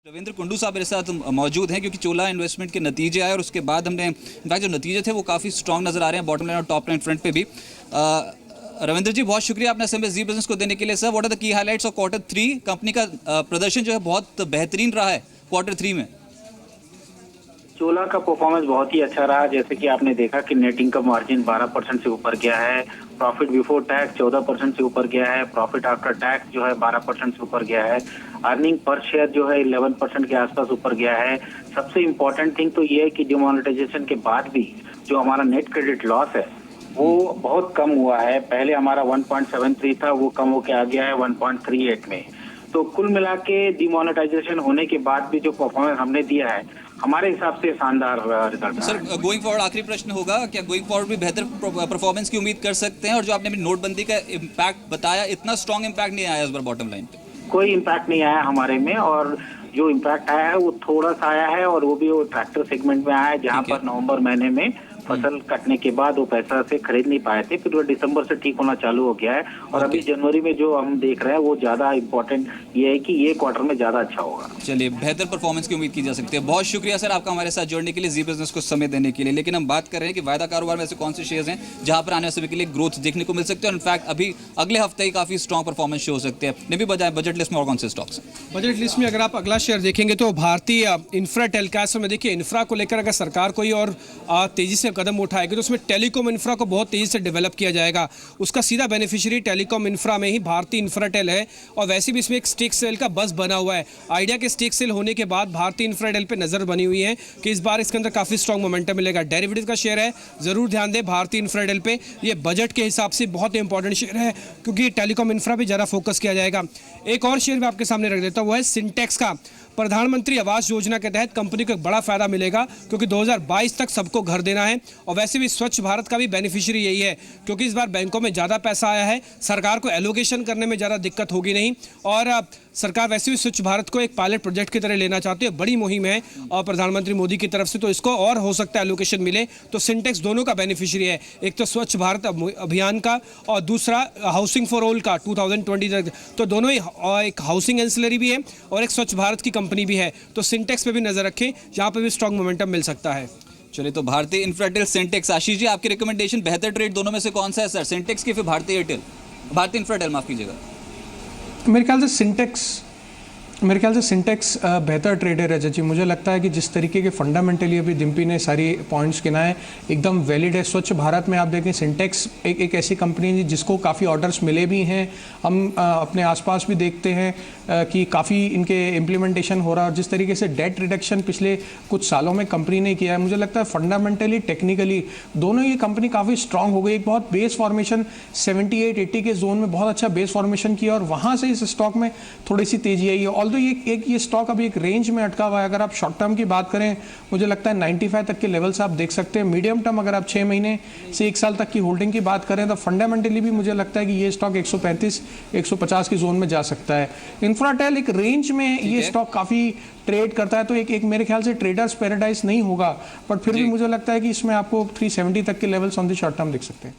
रविंद्र कुंडू साहब मेरे साथ मौजूद हैं क्योंकि चोला इन्वेस्टमेंट के नतीजे आए और उसके बाद हमने इनफैक्ट जो नतीजे थे वो काफ़ी स्ट्रॉन्ग नज़र आ रहे हैं बॉटम लाइन और टॉप लाइन फ्रंट पे भी। रविंद्र जी बहुत शुक्रिया अपने समय जी बिजनेस को देने के लिए। Sir what are the key highlights of quarter 3? Company का प्रदर्शन जो है बहुत बेहतरीन रहा है क्वार्टर 3 में। चोला का परफॉर्मेंस बहुत ही अच्छा रहा। जैसे कि आपने देखा कि नेट इनकम मार्जिन 12% से ऊपर गया है, प्रॉफिट बिफोर टैक्स 14% से ऊपर गया है, प्रॉफिट आफ्टर टैक्स जो है 12% से ऊपर गया है, अर्निंग पर शेयर जो है 11% के आसपास ऊपर गया है। सबसे इम्पोर्टेंट थिंग तो ये है कि डिमोनेटाइजेशन के बाद भी जो हमारा नेट क्रेडिट लॉस है वो बहुत कम हुआ है। पहले हमारा 1.73 था, वो कम होकर आ गया है 1.38 में। तो कुल मिला के डिमोनेटाइजेशन होने के बाद भी जो परफॉर्मेंस हमने दिया है हमारे हिसाब से शानदार रिजल्ट। सर गोइंग फॉरवर्ड आखिरी प्रश्न होगा, क्या गोइंग फॉरवर्ड भी बेहतर परफॉर्मेंस की उम्मीद कर सकते हैं? और जो आपने अभी नोटबंदी का इम्पैक्ट बताया, इतना स्ट्रॉन्ग इम्पैक्ट नहीं आया इस बार बॉटम लाइन पे? कोई इम्पैक्ट नहीं आया हमारे में, और जो इम्पैक्ट आया है वो थोड़ा सा आया है और वो भी वो ट्रैक्टर सेगमेंट में आया है, जहाँ पर नवंबर महीने में फसल कटने के बाद वो पैसा से खरीद नहीं पाए थे, फिर वो दिसंबर से ठीक होना चालू हो गया है। और अभी जनवरी में जो हम देख रहे हैं वो ज्यादा इम्पोर्टेंट ये है कि ये क्वार्टर में ज्यादा अच्छा होगा। चलिए बेहतर परफॉर्मेंस की उम्मीद की जा सकती है। बहुत शुक्रिया सर आपका हमारे साथ जुड़ने के लिए, जी बिजनेस को समय देने के लिए। लेकिन हम बात कर रहे हैं कि वायदा कारोबार में ऐसे कौन से शेयर्स हैं जहां पर आने वाले के लिए ग्रोथ देखने को मिल सकते हैं, और इनफैक्ट अभी अगले हफ्ते ही काफी स्ट्रॉन्ग परफॉर्मेंस शो हो सकते हैं। नहीं भी बजाय बजट लिस्ट में और कौन से स्टॉक्स हैं? बजट लिस्ट में अगर आप अगला शेयर देखेंगे तो भारतीय इंफ्रा टेलकास्ट में देखिए, इंफ्रा को लेकर अगर सरकार कोई और तेजी से कदम उठाएगी तो उसमें टेलीकॉम इंफ्रा को बहुत तेजी से डेवलप किया जाएगा। उसका सीधा बेनिफिशियरी टेलीकॉम इंफ्रा में ही भारतीय इंफ्राटेल है, और वैसे भी इसमें एक स्टेक सेल का बस बना हुआ है। आइडिया के स्टेक सेल होने के बाद भारतीय इंफ्राटेल पे नजर बनी हुई है कि इस बार इसके अंदर काफी स्ट्रॉन्ग मोमेंटम मिलेगा। डेरिवेटिव का शेयर है, जरूर ध्यान दें भारतीय इंफ्राटेल पे। ये बजट के हिसाब से बहुत इंपॉर्टेंट शेयर है क्योंकि टेलीकॉम इंफ्रा पे ज़्यादा फोकस किया जाएगा। एक और शेयर मैं आपके सामने रख देता हूँ, वो है सिंटेक्स का। प्रधानमंत्री आवास योजना के तहत कंपनी को एक बड़ा फायदा मिलेगा क्योंकि 2022 तक सबको घर देना है, और वैसे भी स्वच्छ भारत का भी बेनिफिशियरी यही है क्योंकि इस बार बैंकों में ज़्यादा पैसा आया है, सरकार को एलोकेशन करने में ज़्यादा दिक्कत होगी नहीं, और सरकार वैसे भी स्वच्छ भारत को एक पायलट प्रोजेक्ट की तरह लेना चाहती है। बड़ी मुहिम है और प्रधानमंत्री मोदी की तरफ से, तो इसको और हो सकता है एलोकेशन मिले। तो सिंटेक्स दोनों का बेनिफिशियरी है, एक तो स्वच्छ भारत अभियान का और दूसरा हाउसिंग फॉर ऑल का 2020 तक। तो दोनों ही, एक हाउसिंग एंसिलरी भी है और एक स्वच्छ भारत की कंपनी भी है। तो सिंटेक्स पे भी नजर रखें, जहाँ पे भी स्ट्रॉन्ग मोमेंटम मिल सकता है। चलिए तो भारतीय इंफ्राटेल, सिंटेक्स। आशीष जी आपकी रिकमेंडेशन, बेहतर ट्रेड दोनों में से कौन सा है सर, सिंटेक्स की फिर भारतीय एयरटेल? भारतीय इंफ्राटेल माफ कीजिएगा। मेरे ख्याल से सिंटेक्स बेहतर ट्रेडर है जी। मुझे लगता है कि जिस तरीके के फंडामेंटली अभी डिम्पी ने सारी पॉइंट्स गिनाए एकदम वैलिड है। स्वच्छ भारत में आप देखें सिंटेक्स एक ऐसी कंपनी है जिसको काफ़ी ऑर्डर्स मिले भी हैं। हम अपने आसपास भी देखते हैं कि काफ़ी इनके इम्प्लीमेंटेशन हो रहा है, और जिस तरीके से डेट रिडक्शन पिछले कुछ सालों में कंपनी ने किया है, मुझे लगता है फंडामेंटली टेक्निकली दोनों ये कंपनी काफ़ी स्ट्रांग हो गई। एक बहुत बेस फॉर्मेशन 78-80 के जोन में बहुत अच्छा बेस फॉर्मेशन किया, और वहाँ से इस स्टॉक में थोड़ी सी तेजी आई है। ऑल्दो ये स्टॉक अभी एक रेंज में अटका हुआ है। अगर आप शॉर्ट टर्म की बात करें, मुझे लगता है 95 तक के लेवल्स आप देख सकते हैं। मीडियम टर्म अगर आप 6 महीने से 1 साल तक की होल्डिंग की बात करें तो फंडामेंटली भी मुझे लगता है कि ये स्टॉक 135-150 की जोन में जा सकता है। इंफ्राटेल एक रेंज में ये स्टॉक काफ़ी ट्रेड करता है, तो एक मेरे ख्याल से ट्रेडर्स पैराडाइज नहीं होगा, बट फिर भी मुझे लगता है कि इसमें आपको 370 तक के levels on the short term दिख सकते हैं।